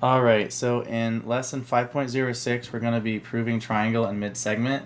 Alright, so in lesson 5.06 we're going to be proving triangle and midsegment.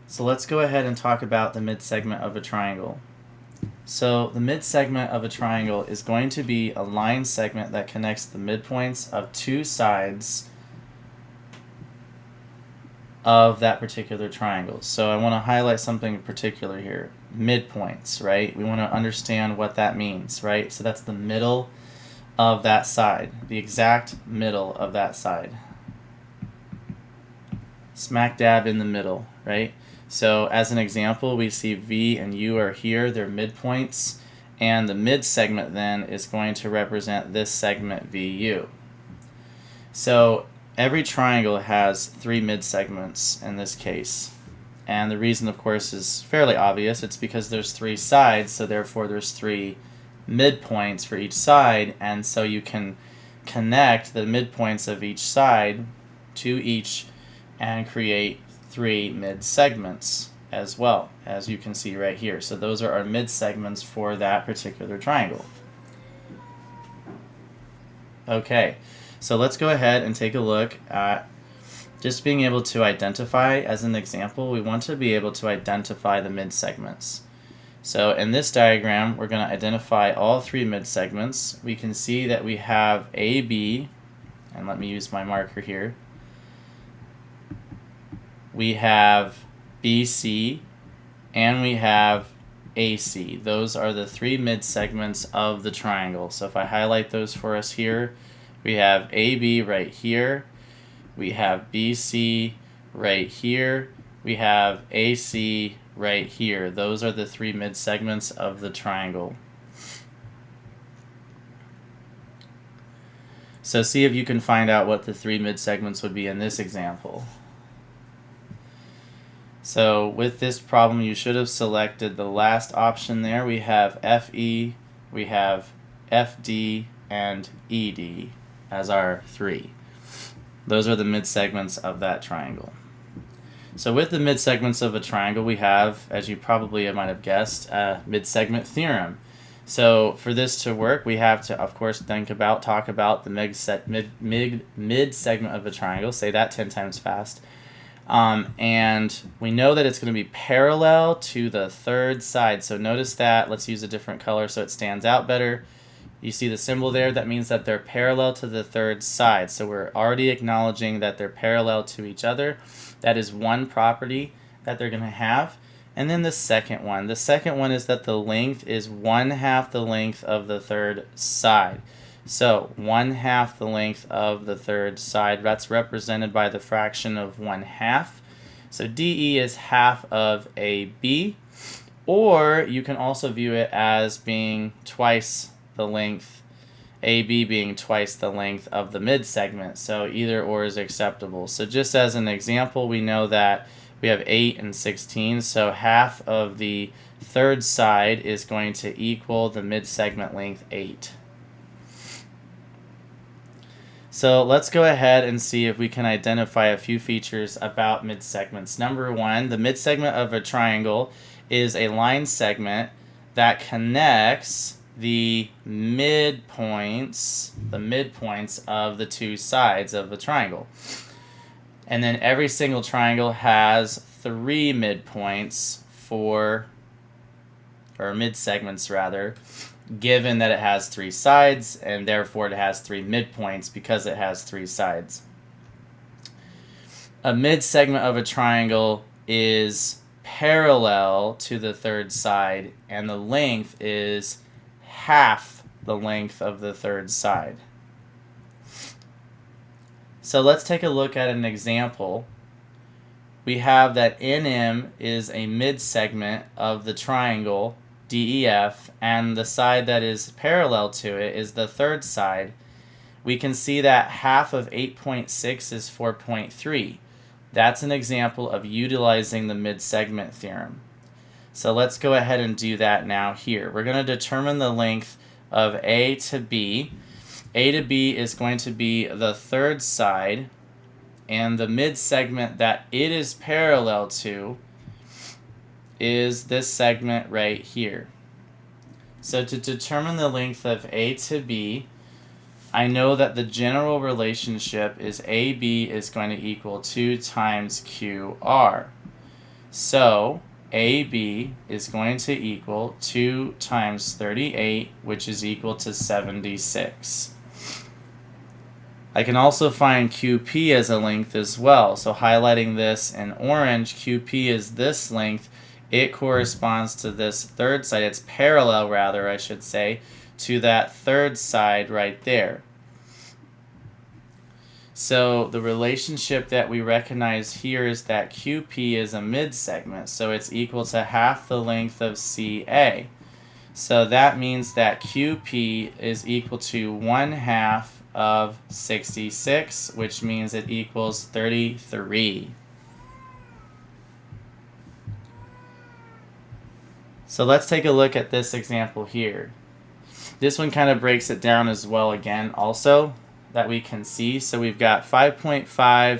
So let's go ahead and talk about the midsegment of a triangle. So the midsegment of a triangle is going to be a line segment that connects the midpoints of two sides of that particular triangle. So I want to highlight something in particular here. Midpoints, right? We want to understand what that means, right? So that's the middle of that side, the exact middle of that side. Smack dab in the middle, right? So as an example, we see V and U are here, they're midpoints, and the mid segment then is going to represent this segment VU. So every triangle has three mid segments in this case. And the reason, of course, is fairly obvious. It's because there's three sides, so therefore there's three midpoints for each side, and so you can connect the midpoints of each side to each and create three mid segments as well, as you can see right here. So those are our mid segments for that particular triangle. Okay, so let's go ahead and take a look at just being able to identify. As an example, we want to be able to identify the mid segments. So in this diagram, we're going to identify all three mid segments. We can see that we have AB, and let me use my marker here. We have BC, and we have AC. Those are the three mid segments of the triangle. So if I highlight those for us here, we have AB right here, we have BC right here, we have AC right here. Those are the three mid segments of the triangle. So see if you can find out what the three mid segments would be in this example. So with this problem, you should have selected the last option there. We have FE, we have FD, and ED as our three. Those are the mid segments of that triangle. So with the mid-segments of a triangle, we have, as you probably might have guessed, a mid-segment theorem. So for this to work, we have to, of course, talk about the mid-segment of a triangle. Say that 10 times fast. And we know that it's going to be parallel to the third side. So notice that. Let's use a different color so it stands out better. You see the symbol there? That means that they're parallel to the third side. So we're already acknowledging that they're parallel to each other. That is one property that they're going to have. And then the second one. The second one is that the length is 1/2 the length of the third side. So 1/2 the length of the third side. That's represented by the fraction of 1/2. So DE is half of AB. Or you can also view it as being twice the length, AB being twice the length of the mid segment. So either or is acceptable. So just as an example, we know that we have 8 and 16. So half of the third side is going to equal the mid segment length 8. So let's go ahead and see if we can identify a few features about mid segments. Number one, the mid segment of a triangle is a line segment that connects the midpoints of the two sides of the triangle. And then every single triangle has three midpoints or mid segments rather, given that it has three sides, and therefore it has three midpoints because it has three sides. A mid segment of a triangle is parallel to the third side, and the length is half the length of the third side. So let's take a look at an example. We have that NM is a mid-segment of the triangle DEF, and the side that is parallel to it is the third side. We can see that half of 8.6 is 4.3. That's an example of utilizing the mid-segment theorem. So let's go ahead and do that now here. We're going to determine the length of A to B. A to B is going to be the third side, and the mid-segment that it is parallel to is this segment right here. So to determine the length of A to B, I know that the general relationship is AB is going to equal 2 times QR. So AB is going to equal 2 times 38, which is equal to 76. I can also find QP as a length as well. So highlighting this in orange, QP is this length. It corresponds to this third side. It's parallel, rather, I should say, to that third side right there. So the relationship that we recognize here is that QP is a midsegment, so it's equal to half the length of CA. So that means that QP is equal to 1/2 of 66, which means it equals 33. So let's take a look at this example here. This one kind of breaks it down as well again also that we can see. So we've got 5.5,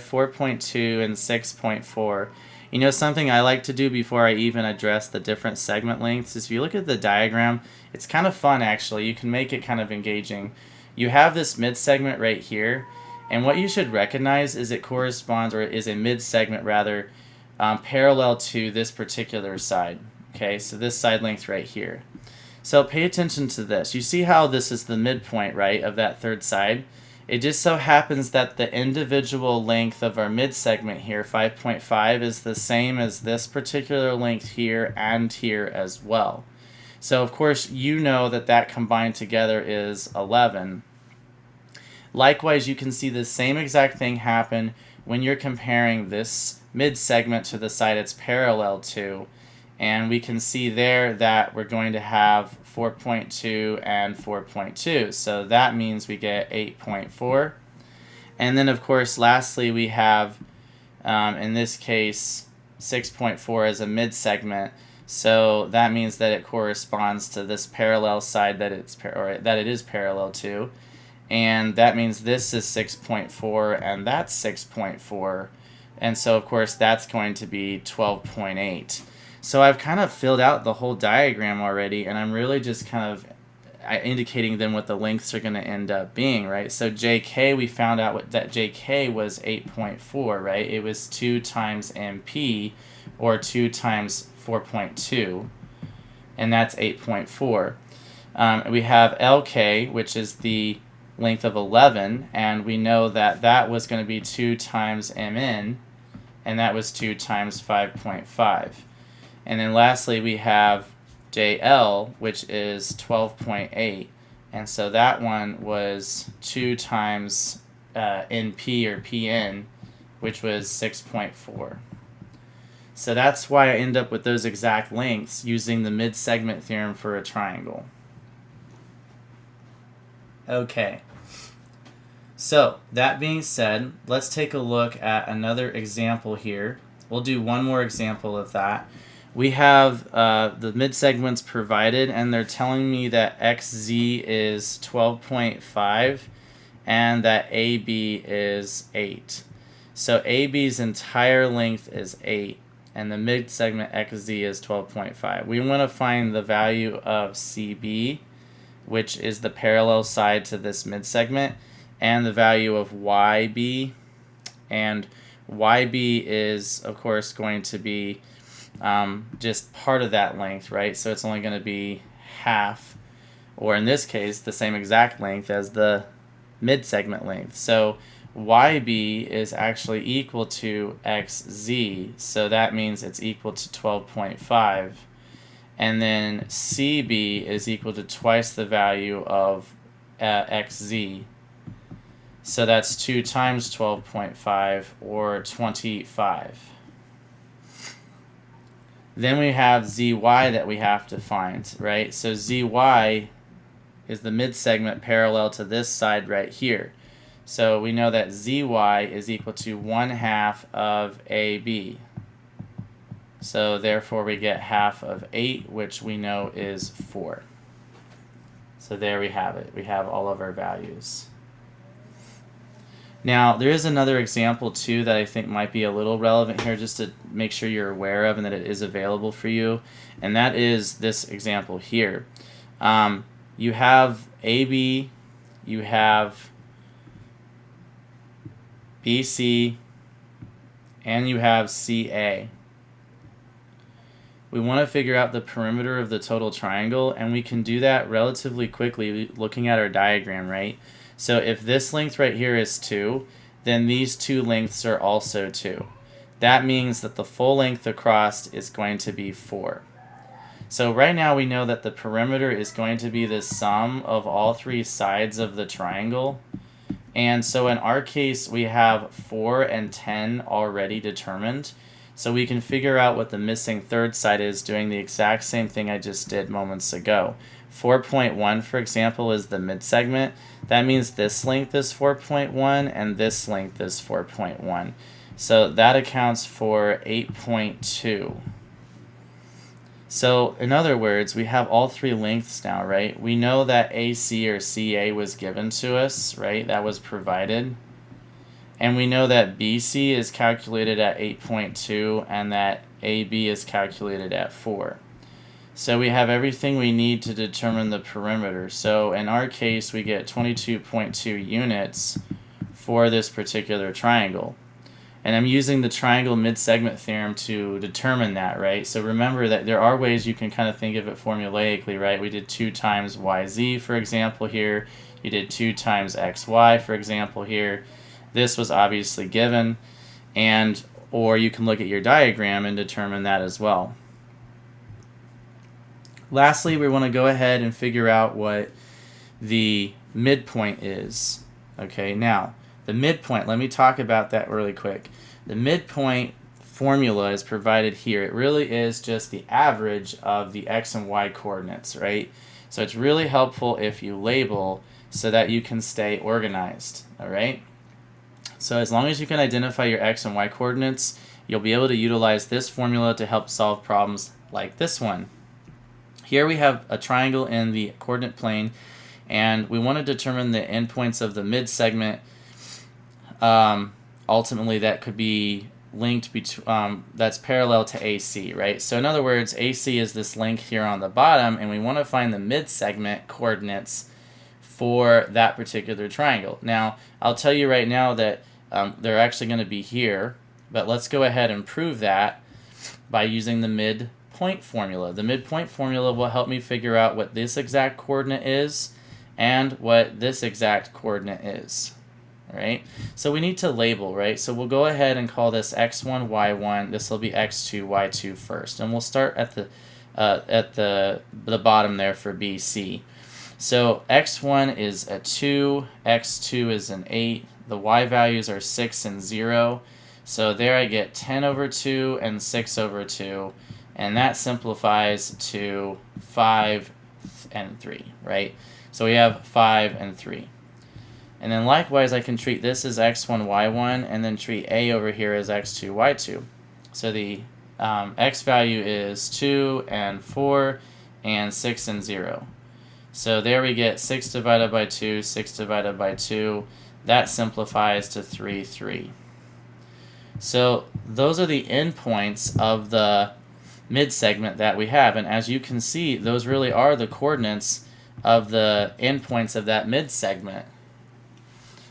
4.2, and 6.4. You know, something I like to do before I even address the different segment lengths is if you look at the diagram, it's kind of fun actually. You can make it kind of engaging. You have this mid-segment right here, and what you should recognize is it corresponds, or is a mid-segment rather, parallel to this particular side. Okay, so this side length right here. So pay attention to this. You see how this is the midpoint, right, of that third side? It just so happens that the individual length of our mid-segment here, 5.5, is the same as this particular length here and here as well. So of course you know that that combined together is 11. Likewise, you can see the same exact thing happen when you're comparing this mid-segment to the side it's parallel to. And we can see there that we're going to have 4.2 and 4.2. So that means we get 8.4. And then, of course, lastly, we have, in this case, 6.4 as a mid-segment. So that means that it corresponds to this parallel side that it is parallel to. And that means this is 6.4 and that's 6.4. And so, of course, that's going to be 12.8. So I've kind of filled out the whole diagram already, and I'm really just kind of indicating then what the lengths are going to end up being, right? So JK, we found out that JK was 8.4, right? It was 2 times MP, or 2 times 4.2, and that's 8.4. We have LK, which is the length of 11, and we know that that was going to be 2 times MN, and that was 2 times 5.5. And then lastly, we have JL, which is 12.8. And so that one was 2 times NP or PN, which was 6.4. So that's why I end up with those exact lengths using the mid-segment theorem for a triangle. Okay. So that being said, let's take a look at another example here. We'll do one more example of that. We have the mid-segments provided, and they're telling me that XZ is 12.5 and that AB is 8. So AB's entire length is 8, and the mid-segment XZ is 12.5. We want to find the value of CB, which is the parallel side to this mid-segment, and the value of YB. And YB is, of course, going to be just part of that length, right? So it's only going to be half, or in this case, the same exact length as the mid-segment length. So YB is actually equal to XZ, so that means it's equal to 12.5. And then CB is equal to twice the value of XZ. So that's 2 times 12.5, or 25. Then we have ZY that we have to find, right? So ZY is the mid-segment parallel to this side right here. So we know that ZY is equal to 1/2 of AB. So therefore we get half of 8, which we know is 4. So there we have it. We have all of our values. Now, there is another example, too, that I think might be a little relevant here, just to make sure you're aware of and that it is available for you, and that is this example here. You have AB you have BC, and you have CA. We want to figure out the perimeter of the total triangle, and we can do that relatively quickly looking at our diagram, right? So if this length right here is 2, then these two lengths are also 2. That means that the full length across is going to be 4. So right now we know that the perimeter is going to be the sum of all three sides of the triangle. And so in our case, we have 4 and 10 already determined. So we can figure out what the missing third side is doing the exact same thing I just did moments ago. 4.1, for example, is the midsegment. That means this length is 4.1 and this length is 4.1. So that accounts for 8.2. So in other words, we have all three lengths now, right? We know that AC or CA was given to us, right? That was provided. And we know that BC is calculated at 8.2 and that AB is calculated at 4. So we have everything we need to determine the perimeter. So in our case, we get 22.2 units for this particular triangle. And I'm using the triangle midsegment theorem to determine that, right? So remember that there are ways you can kind of think of it formulaically, right? We did 2 times YZ, for example, here. You did 2 times XY, for example, here. This was obviously given, or you can look at your diagram and determine that as well. Lastly, we want to go ahead and figure out what the midpoint is. Okay, now, the midpoint, let me talk about that really quick. The midpoint formula is provided here. It really is just the average of the x and y coordinates, right? So it's really helpful if you label so that you can stay organized, all right? So as long as you can identify your x and y coordinates, you'll be able to utilize this formula to help solve problems like this one. Here we have a triangle in the coordinate plane, and we want to determine the endpoints of the midsegment. Ultimately, that could be linked that's parallel to AC, right? So in other words, AC is this link here on the bottom, and we want to find the midsegment coordinates for that particular triangle. Now, I'll tell you right now that they're actually going to be here, but let's go ahead and prove that by using the midpoint formula. The midpoint formula will help me figure out what this exact coordinate is and what this exact coordinate is. Right? So we need to label, right? So we'll go ahead and call this x1, y1. This will be x2, y2 first. And we'll start at the bottom there for BC. So x1 is a 2, x2 is an 8. The y values are 6 and 0. So there I get 10 over 2 and 6 over 2. And that simplifies to 5 and 3, right? So we have 5 and 3. And then likewise, I can treat this as x1, y1, and then treat a over here as x2, y2. So the x value is 2 and 4 and 6 and 0. So there we get 6 divided by 2, 6 divided by 2. That simplifies to 3, 3. So those are the endpoints of the midsegment that we have. And as you can see, those really are the coordinates of the endpoints of that midsegment.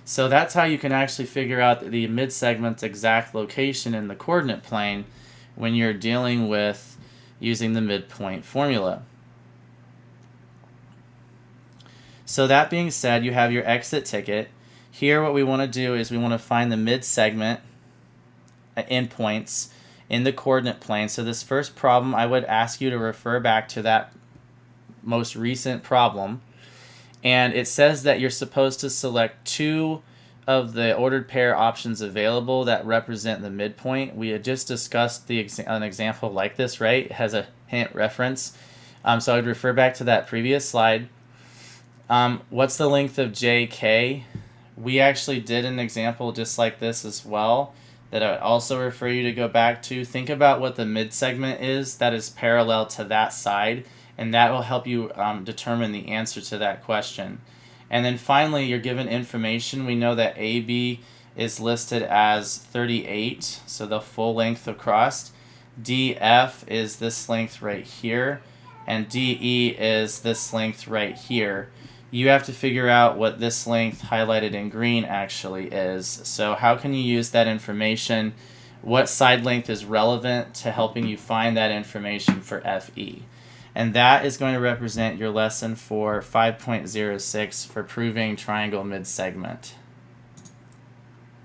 So that's how you can actually figure out the midsegment's exact location in the coordinate plane when you're dealing with using the midpoint formula. So that being said, you have your exit ticket. Here what we want to do is we want to find the midsegment endpoints in the coordinate plane. So this first problem, I would ask you to refer back to that most recent problem. And it says that you're supposed to select 2 of the ordered pair options available that represent the midpoint. We had just discussed an example like this, right? It has a hint reference. So I would refer back to that previous slide. What's the length of JK? We actually did an example just like this as well that I would also refer you to go back to. Think about what the midsegment is that is parallel to that side, and that will help you determine the answer to that question. And then finally, you're given information. We know that AB is listed as 38, so the full length across. DF is this length right here, and DE is this length right here. you have to figure out what this length highlighted in green actually is. So how can you use that information? What side length is relevant to helping you find that information for FE? And that is going to represent your lesson for 5.06 for proving triangle midsegment.